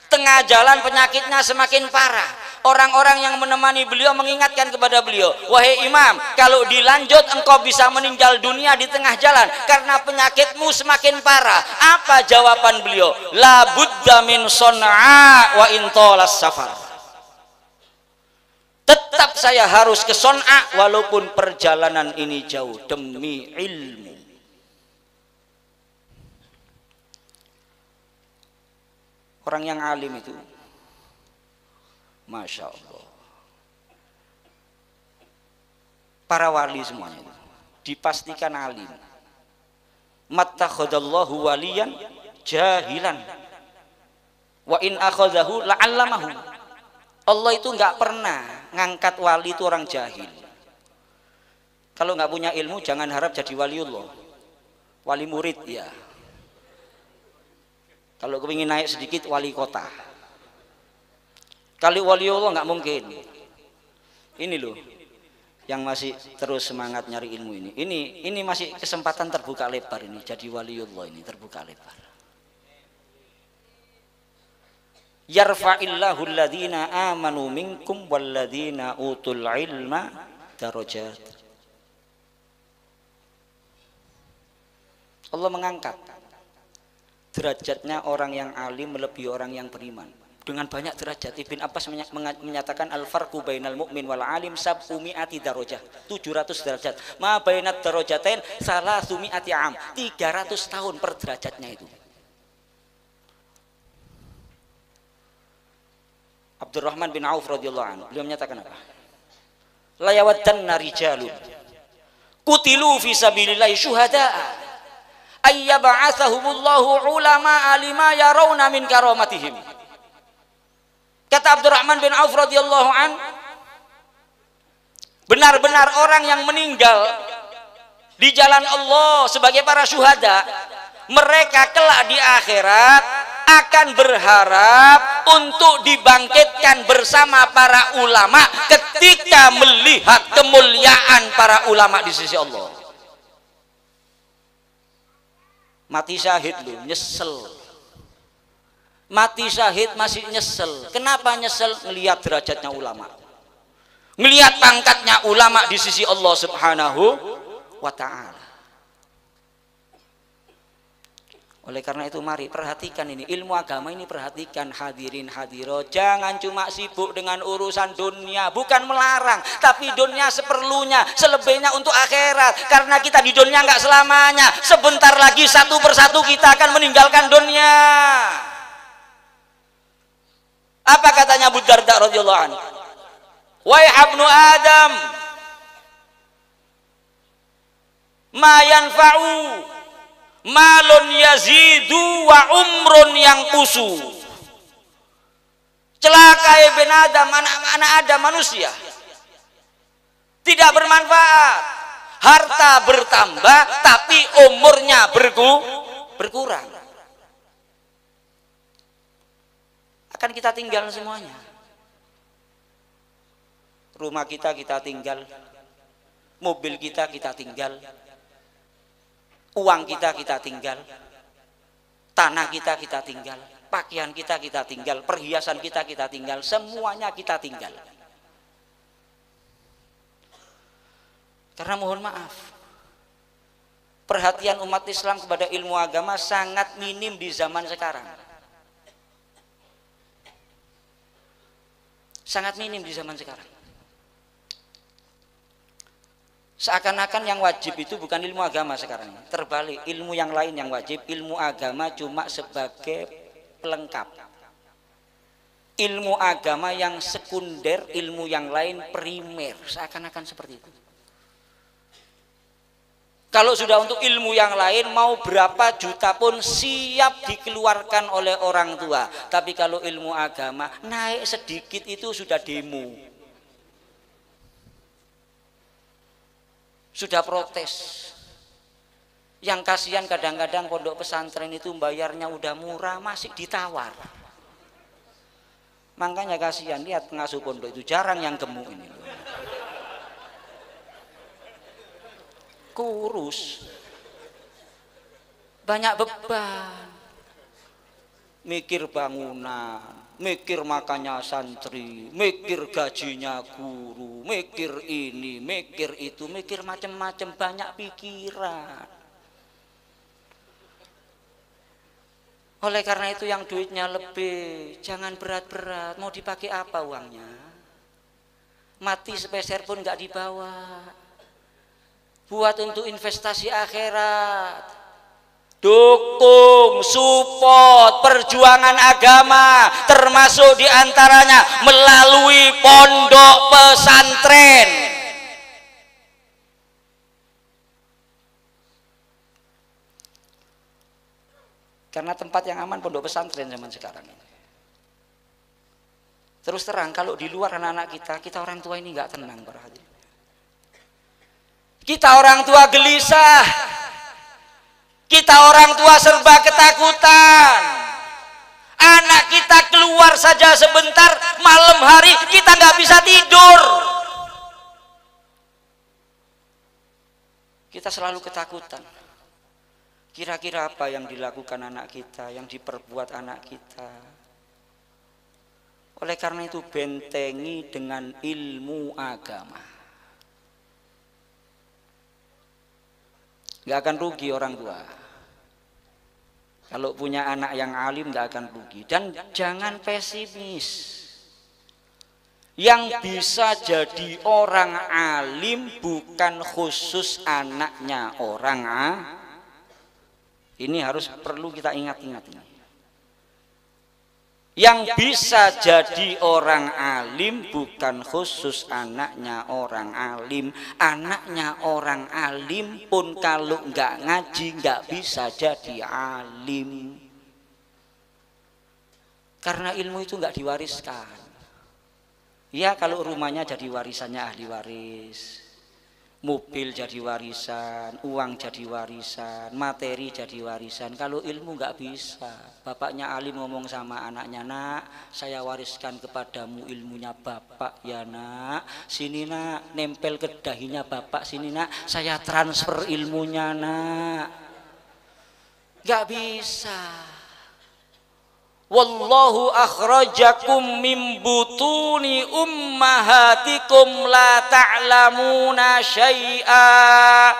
A: Tengah jalan penyakitnya semakin parah. Orang-orang yang menemani beliau mengingatkan kepada beliau, wahai imam, kalau dilanjut engkau bisa meninggal dunia di tengah jalan karena penyakitmu semakin parah. Apa jawaban beliau? La budda min Son'a wa intolas safar. Tetap saya harus ke Son'a walaupun perjalanan ini jauh, demi ilmu. Orang yang alim itu, Masya Allah, para wali semuanya itu dipastikan alim. Mattakhadallahu waliyan jahilan wa in akhadahu la'allamahu. Allah itu nggak pernah ngangkat wali itu orang jahil. Kalau nggak punya ilmu jangan harap jadi waliullah. Wali murid ya. Kalau kepingin naik sedikit wali kota. Kalau waliullah nggak mungkin. Ini loh yang masih terus semangat nyari ilmu ini. Ini masih kesempatan terbuka lebar ini, jadi waliullah ini terbuka lebar. Yarfa'illahu alladhina amanu minkum walladhina utul ilma darajat. Allah mengangkat derajatnya orang yang alim melebihi orang yang beriman. dengan banyak derajat. Ibn Abbas menyatakan al-farqu bainal mu'min wal alim sab'umi'ati darajah, 700 derajat. Ma bainat darajatain salasumi'ati am, 300 tahun per derajatnya itu. Abdurrahman bin Auf radhiyallahu anhu, beliau menyatakan apa? La yawaddanna rijalun qutilu fi sabilillahi syuhada'a ayyab'atsahumullahu ulama alima yarawna min karamatihim. Kata Abdurrahman bin Auf radhiyallahu an, benar-benar orang yang meninggal di jalan Allah sebagai para syuhada, mereka kelak di akhirat akan berharap untuk dibangkitkan bersama para ulama ketika melihat kemuliaan para ulama di sisi Allah. Mati syahid lu, nyesel. Mati syahid masih nyesel. Kenapa nyesel? Ngelihat derajatnya ulama, ngelihat pangkatnya ulama di sisi Allah subhanahu wa ta'ala. Oleh karena itu mari perhatikan ini ilmu agama ini, perhatikan hadirin hadirat, jangan cuma sibuk dengan urusan dunia. Bukan melarang, tapi dunia seperlunya, selebihnya untuk akhirat. Karena kita di dunia nggak selamanya, sebentar lagi satu persatu kita akan meninggalkan dunia. Apa katanya Abu Darda radhiyallahu anhu? Wahai ibnu Adam, ma yanfa'u malun yazidu wa umrun yang kusu. Celaka ibn Adam, anak Adam manusia, tidak bermanfaat. Harta bertambah tapi umurnya berkurang. Akan kita tinggal semuanya. Rumah kita tinggal, mobil kita tinggal, uang kita tinggal, tanah kita tinggal, pakaian kita tinggal, perhiasan kita tinggal, semuanya kita tinggal. Karena mohon maaf, perhatian umat Islam kepada ilmu agama sangat minim di zaman sekarang. Sangat minim di zaman sekarang. Seakan-akan yang wajib itu bukan ilmu agama sekarang. Terbalik, ilmu yang lain yang wajib, ilmu agama cuma sebagai pelengkap. Ilmu agama yang sekunder, ilmu yang lain primer. Seakan-akan seperti itu. Kalau sudah untuk ilmu yang lain, mau berapa juta pun siap dikeluarkan oleh orang tua. Tapi kalau ilmu agama, naik sedikit itu sudah demo, sudah protes. Yang kasihan kadang-kadang pondok pesantren itu bayarnya udah murah, masih ditawar. Makanya kasihan, lihat pengasuh pondok itu jarang yang gemuk ini. Kurus, banyak beban, mikir bangunan, mikir makannya santri, mikir gajinya guru, mikir ini, mikir itu, mikir macam-macam, banyak pikiran. Oleh karena itu yang duitnya lebih, jangan berat-berat. Mau dipakai apa uangnya? Mati sepeser pun nggak dibawa. Buat untuk investasi akhirat. Dukung, support perjuangan agama, termasuk diantaranya melalui pondok pesantren. Karena tempat yang aman pondok pesantren zaman sekarang ini. Terus terang, kalau di luar anak-anak kita orang tua ini nggak tenang, para hadirin. Kita orang tua gelisah, kita orang tua serba ketakutan. Anak kita keluar saja sebentar, malam hari kita nggak bisa tidur. Kita selalu ketakutan. Kira-kira apa yang dilakukan anak kita, yang diperbuat anak kita. Oleh karena itu bentengi dengan ilmu agama. Gak akan rugi orang tua. Kalau punya anak yang alim nggak akan rugi. Dan jangan pesimis. Yang bisa jadi orang alim bukan khusus anaknya orang ini harus perlu kita ingat-ingat ini. Yang bisa jadi orang alim bukan khusus anaknya orang alim. Anaknya orang alim pun kalau nggak ngaji nggak bisa jadi alim. Karena ilmu itu nggak diwariskan. Ya kalau rumahnya jadi warisannya ahli waris, mobil jadi warisan, uang jadi warisan, materi jadi warisan. Kalau ilmu nggak bisa. Bapaknya alim ngomong sama anaknya, nak, saya wariskan kepadamu ilmunya bapak ya nak. Sini nak, nempel ke dahinya bapak sini nak, saya transfer ilmunya nak. Nggak bisa. Wallahu akhrajakum min butuni ummahatikum la ta'lamuna syai'a.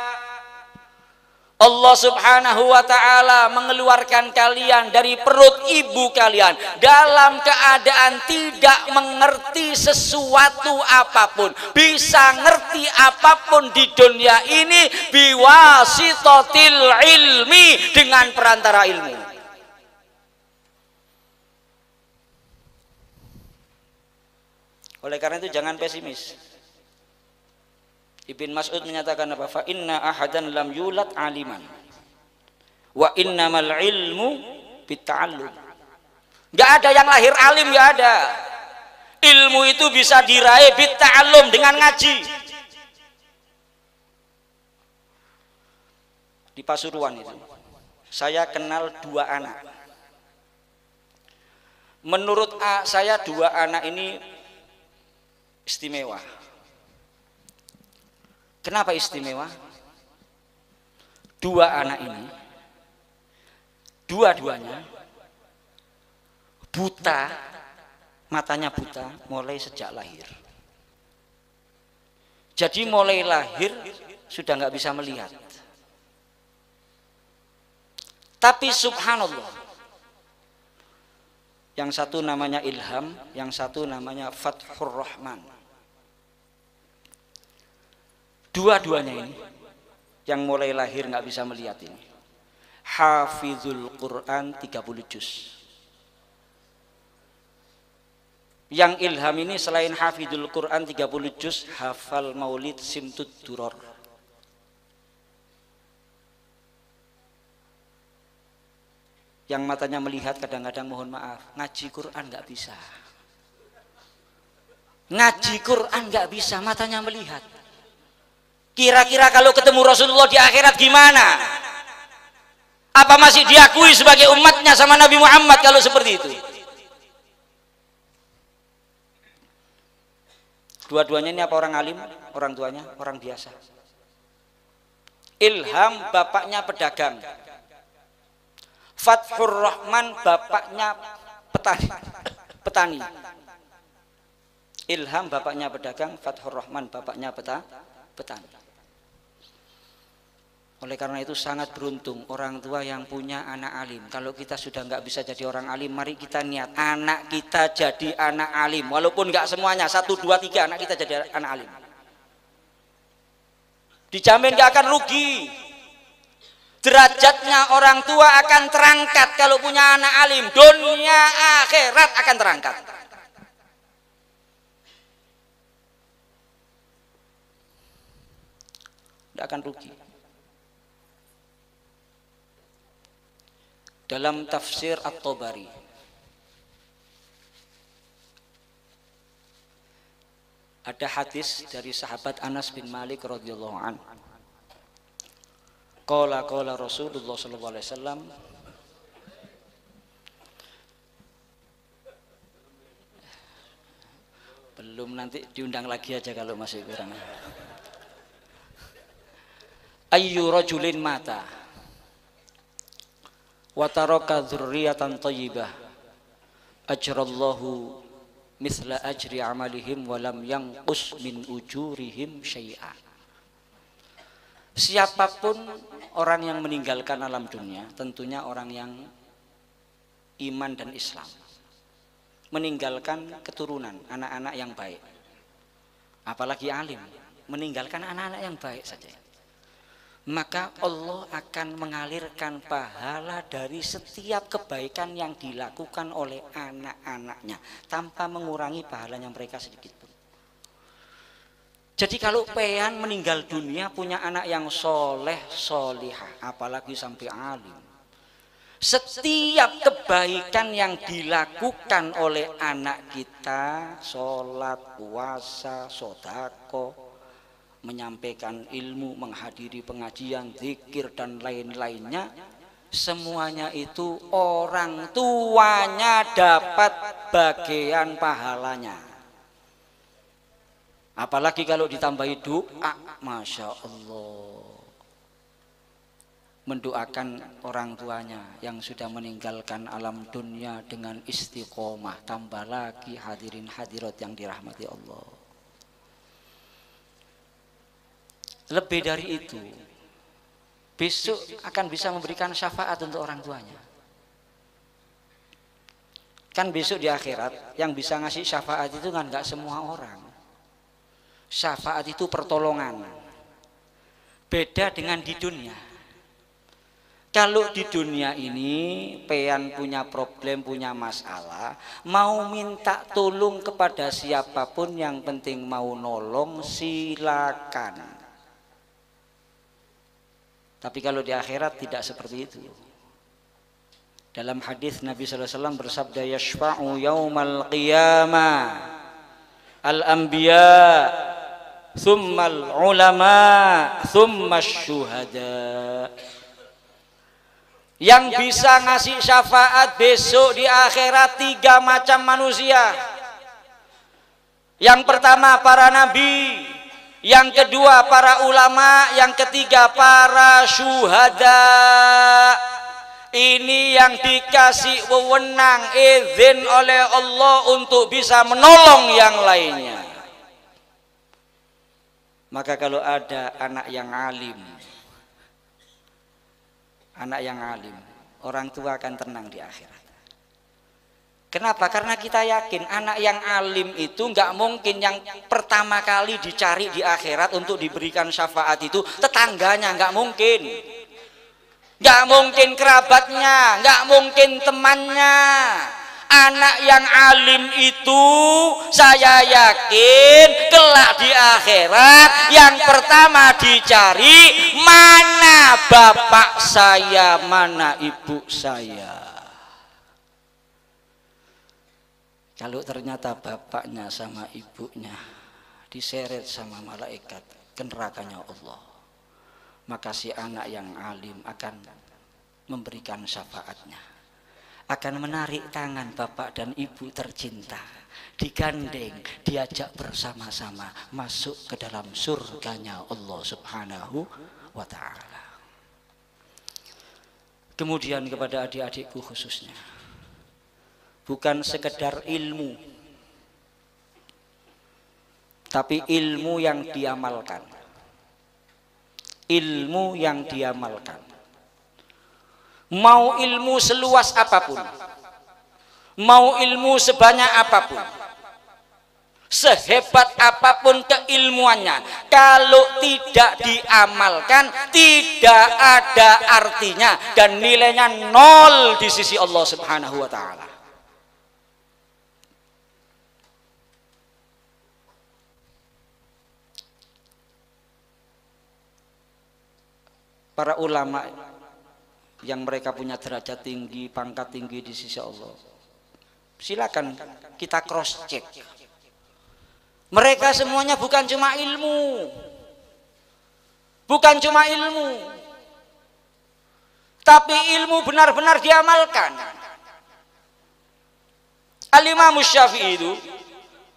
A: Allah subhanahu wa ta'ala mengeluarkan kalian dari perut ibu kalian dalam keadaan tidak mengerti sesuatu apapun. Bisa ngerti apapun di dunia ini biwasitatil ilmi, dengan perantara ilmu. Oleh karena itu jangan pesimis. Ibn Mas'ud menyatakan apa? Fa inna ahadan lam yulad aliman wa innamal ilmu bitta'allum. Enggak ada yang lahir alim, enggak ada. Ilmu itu bisa diraih bitta'allum, dengan ngaji. Di Pasuruan itu saya kenal 2 anak. Menurut saya 2 anak ini istimewa. Kenapa istimewa? 2 anak ini dua-duanya buta, matanya buta mulai sejak lahir. Jadi mulai lahir sudah nggak bisa melihat. Tapi subhanallah, yang satu namanya Ilham, yang satu namanya Fathur Rahman. Dua-duanya ini yang mulai lahir nggak bisa melihat ini hafizul Quran 30 juz. Yang Ilham ini selain hafizul Quran 30 juz, hafal maulid simtud duror. Yang matanya melihat kadang-kadang mohon maaf, ngaji Quran nggak bisa. Ngaji Quran nggak bisa, matanya melihat. Kira-kira kalau ketemu Rasulullah di akhirat gimana? Apa masih diakui sebagai umatnya sama Nabi Muhammad kalau seperti itu? Dua-duanya ini apa orang alim? Orang tuanya orang biasa. Ilham bapaknya pedagang. Fathur Rahman bapaknya petani. Ilham bapaknya pedagang, Fathur Rahman bapaknya petani. Oleh karena itu sangat beruntung orang tua yang punya anak alim. Kalau kita sudah nggak bisa jadi orang alim, mari kita niat anak kita jadi anak alim. Walaupun nggak semuanya, 1, 2, 3 anak kita jadi anak alim. Dijamin nggak akan rugi. Derajatnya orang tua akan terangkat kalau punya anak alim. Dunia akhirat akan terangkat. Tidak akan rugi. Dalam tafsir At-Tabari ada hadis dari sahabat Anas bin Malik radhiyallahu anhu. Qala Rasulullah sallallahu alaihi wasallam, belum, nanti diundang lagi aja kalau masih kurang. Ayyu rajulin mata wa taraka dzurriyyatan thayyibah ajrallahu misla ajri amalihim wa lam yanqus min ujurihim syai'a. Siapapun orang yang meninggalkan alam dunia, tentunya orang yang iman dan Islam, meninggalkan keturunan anak-anak yang baik, apalagi alim, meninggalkan anak-anak yang baik saja, maka Allah akan mengalirkan pahala dari setiap kebaikan yang dilakukan oleh anak-anaknya tanpa mengurangi pahalanya mereka sedikit pun. Jadi kalau pean meninggal dunia punya anak yang soleh solihah, apalagi sampai alim, setiap kebaikan yang dilakukan oleh anak kita, sholat, puasa, sodako, menyampaikan ilmu, menghadiri pengajian, zikir dan lain-lainnya, semuanya itu orang tuanya dapat bagian pahalanya. Apalagi kalau ditambahi doa, Masya Allah, mendoakan orang tuanya yang sudah meninggalkan alam dunia dengan istiqomah, tambah lagi hadirin hadirat yang dirahmati Allah. Lebih dari itu, besok akan bisa memberikan syafaat untuk orang tuanya. Kan besok di akhirat yang bisa ngasih syafaat itu kan nggak semua orang. Syafaat itu pertolongan. Beda dengan di dunia. Kalau di dunia ini pean punya problem, punya masalah, mau minta tolong kepada siapapun, yang penting mau nolong, silakan. Tapi kalau di akhirat tidak seperti itu. Dalam hadis Nabi sallallahu alaihi wasallam bersabda, yashfa'u yaumal qiyamah al-anbiya thummal ulama thummas syuhada. Yang bisa ngasih syafaat besok di akhirat 3 macam manusia. Yang pertama para nabi, yang kedua para ulama, yang ketiga para syuhada. Ini yang dikasih wewenang, izin oleh Allah untuk bisa menolong yang lainnya. Maka kalau ada anak yang alim, orang tua akan tenang di akhirat. Kenapa? Karena kita yakin anak yang alim itu nggak mungkin yang pertama kali dicari di akhirat untuk diberikan syafaat itu tetangganya, nggak mungkin. Nggak mungkin kerabatnya, nggak mungkin temannya. Anak yang alim itu saya yakin kelak di akhirat yang pertama dicari, mana bapak saya, mana ibu saya. Kalau ternyata bapaknya sama ibunya diseret sama malaikat ke nerakanya Allah, maka si anak yang alim akan memberikan syafaatnya, akan menarik tangan bapak dan ibu tercinta, digandeng, diajak bersama-sama masuk ke dalam surganya Allah Subhanahu wa ta'ala. Kemudian kepada adik-adikku khususnya, bukan sekedar ilmu, tapi ilmu yang diamalkan. Ilmu yang diamalkan. Mau ilmu seluas apapun, mau ilmu sebanyak apapun, sehebat apapun keilmuannya, kalau tidak diamalkan tidak ada artinya dan nilainya 0 di sisi Allah Subhanahu wa ta'ala. Para ulama yang mereka punya derajat tinggi, pangkat tinggi di sisi Allah, silakan kita cross check. Mereka semuanya bukan cuma ilmu, tapi ilmu benar-benar diamalkan. Al-Imam Syafi'i itu,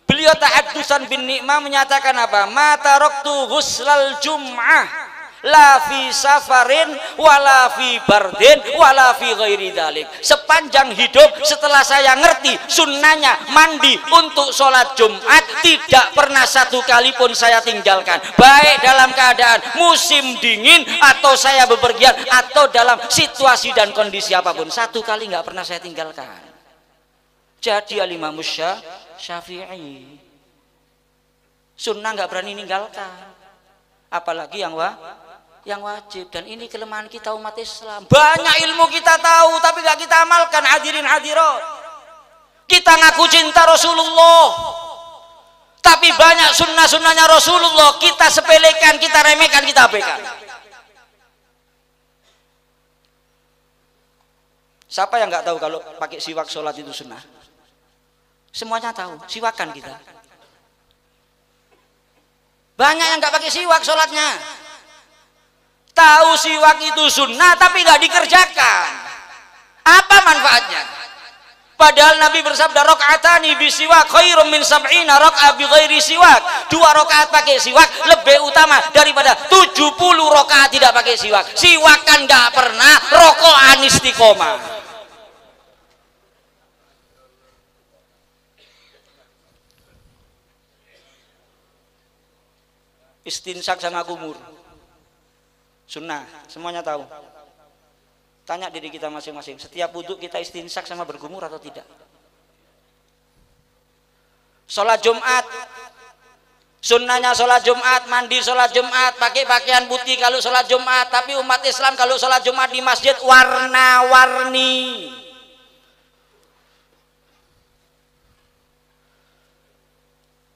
A: beliau ta'addusan bin ni'mah menyatakan apa? Ma taraktu ghuslal jum'ah la fi safarin wala fi bardin wala fi ghairi dzalik. Sepanjang hidup setelah saya ngerti sunnahnya mandi untuk sholat Jumat, tidak pernah satu kali pun saya tinggalkan, baik dalam keadaan musim dingin atau saya bepergian atau dalam situasi dan kondisi apapun, satu kali nggak pernah saya tinggalkan. Jadi Al-Imam Syafi'i sunnah nggak berani ninggalkan, apalagi yang wajib. Dan ini kelemahan kita umat Islam, banyak ilmu kita tahu tapi nggak kita amalkan. Hadirin hadirat, kita ngaku cinta Rasulullah tapi banyak sunnah-sunnahnya Rasulullah kita sepelekan, kita remehkan, kita abaikan. Siapa yang nggak tahu kalau pakai siwak sholat itu sunnah? Semuanya tahu, siwakan kita. Banyak yang nggak pakai siwak sholatnya, tahu siwak itu sunnah tapi nggak dikerjakan. Apa manfaatnya? Padahal Nabi bersabda, rakaatani bisiwak khairum min sab'ina rakaat bi ghairi siwak. 2 rakaat pakai siwak lebih utama daripada 70 rakaat tidak pakai siwak. Siwak kan nggak pernah, rokokan istiqomah. Istinsak sama kumur sunnah, semuanya tahu. Tanya diri kita masing-masing, setiap wudhu kita istinsak sama bergumur atau tidak? Sholat Jumat, sunnahnya sholat Jumat, mandi sholat Jumat, pakai pakaian putih kalau sholat Jumat. Tapi umat Islam kalau sholat Jumat di masjid warna-warni.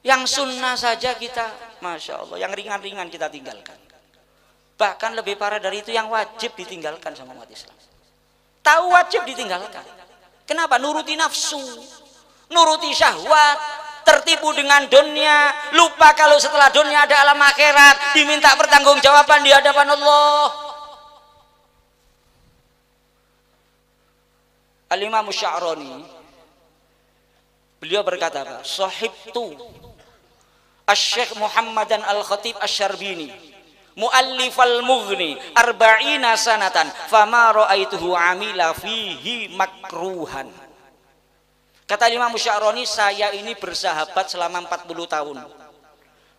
A: Yang sunnah saja kita, Masya Allah, yang ringan-ringan kita tinggalkan. Bahkan lebih parah dari itu, yang wajib ditinggalkan sama umat Islam. Tahu wajib ditinggalkan. Kenapa? Nuruti nafsu, nuruti syahwat, tertipu dengan dunia, lupa kalau setelah dunia ada alam akhirat, diminta pertanggungjawaban di hadapan Allah. Al-Imam Sya'rani, beliau berkata apa? Sahibtu Asy-Syaikh Muhammadan Al-Khatib Asy-Syarbini muallif al-Mughni 40 sanatan fama ra'aituhu amila fihi makruhan. Kata Imam Sya'rani, saya ini bersahabat selama 40 tahun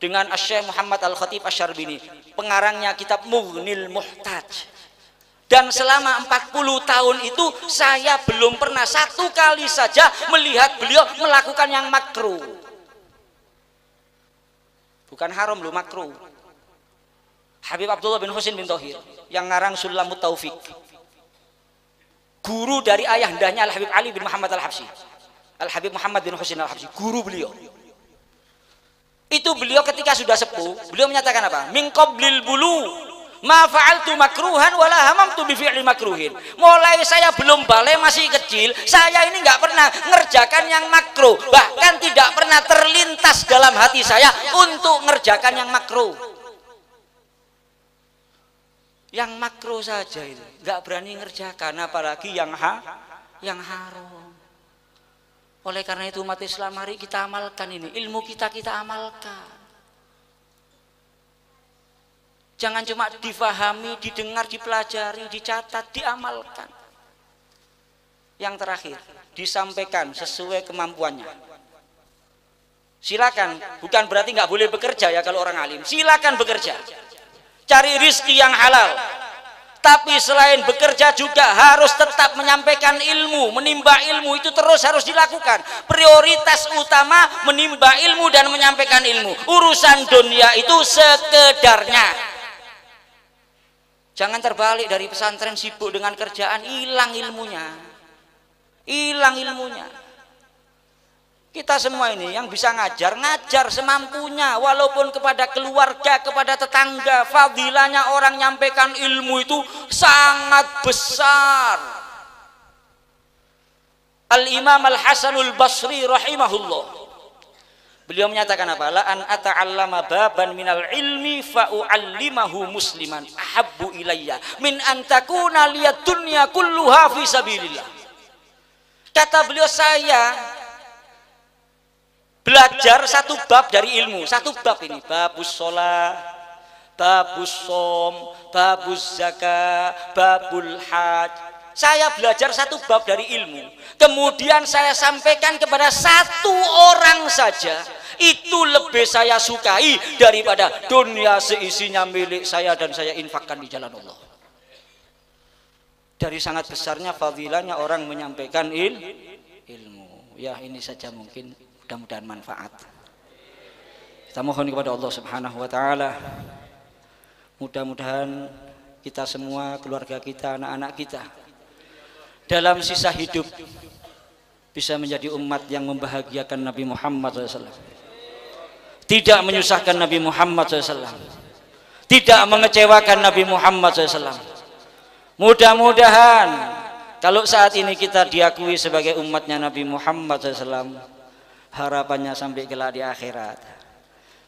A: dengan Asy-Syaikh Muhammad Al-Khatib Asy-Syarbini, pengarangnya kitab Mughnil Muhtaj. Dan selama 40 tahun itu saya belum pernah satu kali saja melihat beliau melakukan yang makruh. Bukan haram loh, makruh. Habib Abdullah bin Husain bin Thohir yang ngarang Sulamut Taufik, guru dari ayahandanya Al-Habib Ali bin Muhammad Al-Habsyi, Al-Habib Muhammad bin Husain Al-Habsyi, guru beliau. Itu beliau ketika sudah sepuh, beliau menyatakan apa? Min qablil bulu ma fa'altu makruhan wala hamamtu bi fi'li makruhin. Mulai saya belum balik, masih kecil, saya ini nggak pernah ngerjakan yang makruh, bahkan tidak pernah terlintas dalam hati saya untuk ngerjakan yang makruh. Yang makruh saja itu nggak berani ngerjakan, apalagi yang haram. Oleh karena itu umat Islam, mari kita amalkan ini, ilmu kita amalkan. Jangan cuma difahami, didengar, dipelajari, dicatat, diamalkan. Yang terakhir, disampaikan sesuai kemampuannya. Silakan, bukan berarti nggak boleh bekerja ya kalau orang alim. Silakan bekerja, cari rizki yang halal. Tapi selain bekerja juga harus tetap menyampaikan ilmu, menimba ilmu itu terus harus dilakukan. Prioritas utama menimba ilmu dan menyampaikan ilmu. Urusan dunia itu sekedarnya. Jangan terbalik, dari pesantren sibuk dengan kerjaan, hilang ilmunya. Hilang ilmunya. Kita semua ini yang bisa ngajar semampunya, walaupun kepada keluarga, kepada tetangga. Fadilahnya orang nyampaikan ilmu itu sangat besar. Al-Imam Al-Hasanul Basri rahimahullah, beliau menyatakan apa? La an ata'allama baban minal ilmi fa'u'allimahu musliman ahabbu ilayya min an takuna liyad dunya kulluha fi sabilillah. Kata beliau, saya belajar satu bab dari ilmu, satu bab ini, babus sholat, babus som, babus zakah, babul haj. Saya belajar satu bab dari ilmu, kemudian saya sampaikan kepada satu orang saja. Itu lebih saya sukai daripada dunia seisinya milik saya dan saya infakkan di jalan Allah. Dari sangat besarnya fadilahnya orang menyampaikan ilmu. Ya, ini saja mungkin, mudah-mudahan manfaat. Kita mohon kepada Allah Subhanahu wa taala, mudah-mudahan kita semua, keluarga kita, anak-anak kita dalam sisa hidup bisa menjadi umat yang membahagiakan Nabi Muhammad SAW, tidak menyusahkan Nabi Muhammad SAW, tidak mengecewakan Nabi Muhammad SAW. Mudah-mudahan kalau saat ini kita diakui sebagai umatnya Nabi Muhammad SAW, harapannya sampai kelak di akhirat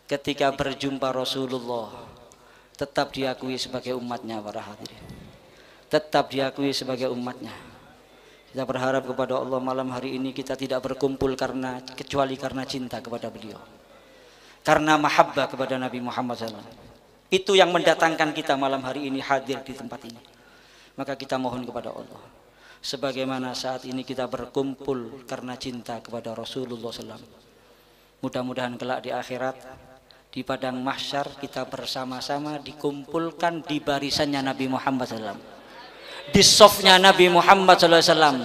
A: ketika berjumpa Rasulullah tetap diakui sebagai umatnya. Para hadirin, tetap diakui sebagai umatnya. Kita berharap kepada Allah malam hari ini kita tidak berkumpul kecuali karena cinta kepada beliau, karena mahabbah kepada Nabi Muhammad SAW. Itu yang mendatangkan kita malam hari ini hadir di tempat ini. Maka kita mohon kepada Allah, sebagaimana saat ini kita berkumpul karena cinta kepada Rasulullah SAW, mudah-mudahan kelak di akhirat, di padang mahsyar, kita bersama-sama dikumpulkan di barisannya Nabi Muhammad SAW, di sofnya Nabi Muhammad SAW,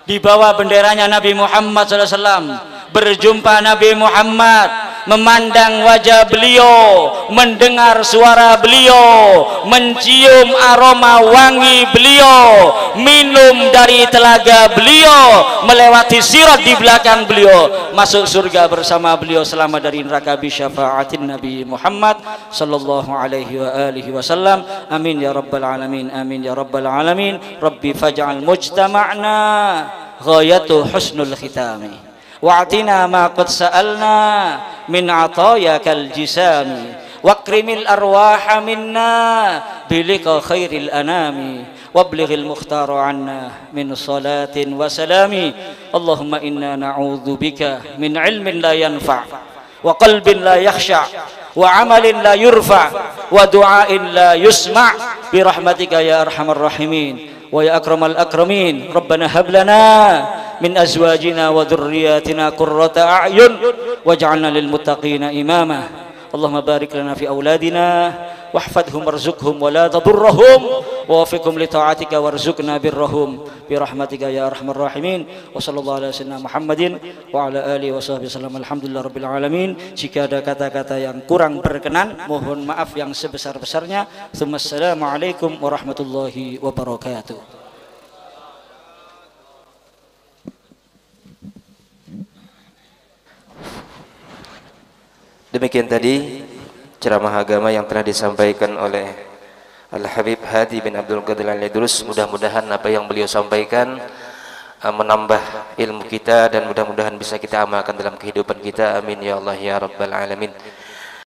A: di bawah benderanya Nabi Muhammad SAW, berjumpa Nabi Muhammad, memandang wajah beliau, mendengar suara beliau, mencium aroma wangi beliau, minum dari telaga beliau, melewati sirat di belakang beliau, masuk surga bersama beliau, selamat dari neraka bi syafaatin Nabi Muhammad sallallahu alaihi wa alihi wasallam. Amin ya rabbal alamin, amin ya rabbal alamin. Rabbi faj'al mujtama'na ghayatu husnul khitami wa'tina ma qad sa'alna min atayakal jisami wakrimil arwaha minna bilika khairil anami wablighil mukhtaru anna min salatin wa salami. Allahumma inna na'udzu bika min ilmin la yanfa' wa qalbin la yakhsha' wa amalin la yurfa' wa du'ain la yusma' bi rahmatika ya arhamar rahimin wa ya akramal akramin. Rabbana hab lana min azwajina wa dhurriyyatina qurrata a'yun waj'alna lil muttaqina imama. Allahumma barik lana fi auladina wahfadhum warzuqhum wa la tadurrahum wa wafiqhum li ta'atika warzuqna birrahum bi rahmatika ya arhamar rahimin. Wa sallallahu ala sayyidina Muhammadin wa ala alihi wa sahbihi wasallam. Alhamdulillah rabbil alamin. Jika ada kata-kata yang kurang berkenan, mohon maaf yang sebesar-besarnya. Assalamualaikum warahmatullahi wabarakatuh.
B: Demikian tadi ceramah agama yang telah disampaikan oleh Al-Habib Hadi bin Abdul Qadir Al-Idrus. Mudah-mudahan apa yang beliau sampaikan menambah ilmu kita dan mudah-mudahan bisa kita amalkan dalam kehidupan kita. Amin ya Allah ya Rabbal Alamin.